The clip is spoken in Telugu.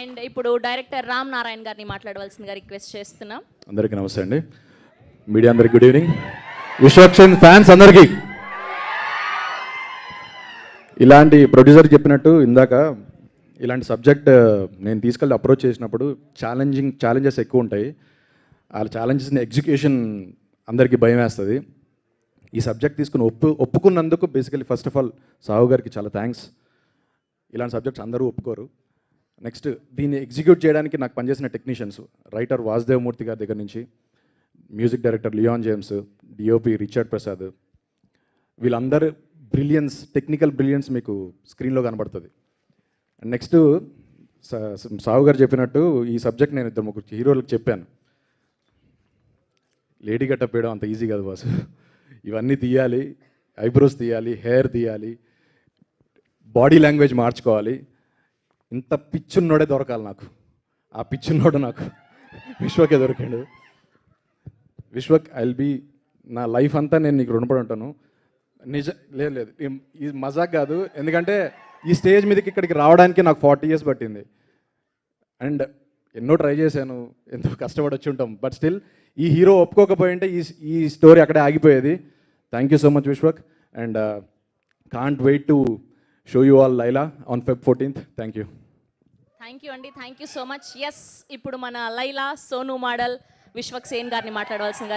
అండ్ ఇప్పుడు డైరెక్టర్ రామ్ నారాయణ్ గారిని మాట్లాడవలసిందిగా రిక్వెస్ట్ చేస్తున్నాం. అందరికీ నమస్తే అండి. మీడియా అందరికి గుడ్ ఈవినింగ్. విశ్వక్సేన్ ఫ్యాన్స్ అందరికీ ఇలాంటి ప్రొడ్యూసర్ చెప్పినట్టు ఇందాక ఇలాంటి సబ్జెక్ట్ నేను తీసుకెళ్ళి అప్రోచ్ చేసినప్పుడు ఛాలెంజెస్ ఎక్కువ ఉంటాయి. ఆ ఛాలెంజెస్ని ఎగ్జిక్యూషన్ అందరికీ భయం వేస్తుంది. ఈ సబ్జెక్ట్ తీసుకుని ఒప్పుకున్నందుకు basically first of all Sahu గారికి చాలా థ్యాంక్స్. ఇలాంటి సబ్జెక్ట్స్ అందరూ ఒప్పుకోరు. నెక్స్ట్ దీన్ని ఎగ్జిక్యూట్ చేయడానికి నాకు పనిచేసిన టెక్నీషియన్స్, రైటర్ వాసుదేవ్ మూర్తి గారి దగ్గర నుంచి, music director Leon James, DOP Richard Prasad, వీళ్ళందరూ బ్రిలియన్స్, టెక్నికల్ బ్రిలియన్స్ మీకు స్క్రీన్లో కనబడుతుంది. అండ్ నెక్స్ట్ సాహు గారు చెప్పినట్టు ఈ సబ్జెక్ట్ నేను ఇద్దరు ముగ్గురు హీరోలకు చెప్పాను. లేడీ గెటప్ వేయడం అంత ఈజీ కాదు బాస్. ఇవన్నీ తీయాలి, ఐబ్రోస్ తీయాలి, హెయిర్ తీయాలి, బాడీ లాంగ్వేజ్ మార్చుకోవాలి. ఇంత పిచ్చున్నోడే దొరకాలి నాకు. ఆ పిచ్చున్నోడు నాకు విశ్వకే దొరికాడు. విశ్వక్ ఐల్ బీ, నా లైఫ్ అంతా నేను నీకు రుణపడి ఉంటాను. లేదు ఇది మజాక్ కాదు. ఎందుకంటే ఈ స్టేజ్ మీదకి ఇక్కడికి రావడానికి నాకు 40 years పట్టింది. అండ్ ఎన్నో ట్రై చేశాను, ఎంతో కష్టపడి వచ్చి ఉంటాం. బట్ స్టిల్ ఈ హీరో ఒప్పుకోకపోయింటే ఈ స్టోరీ అక్కడే ఆగిపోయేది. Thank you so much Vishwak. And can't wait to show you all Laila on Feb 14th. Thank you. Thank you అండి, thank you so much. Yes, ఇప్పుడు మన లైలా సోను మోడల్ విశ్వక్సేన్ గారిని మాట్లాడవలసిందిగా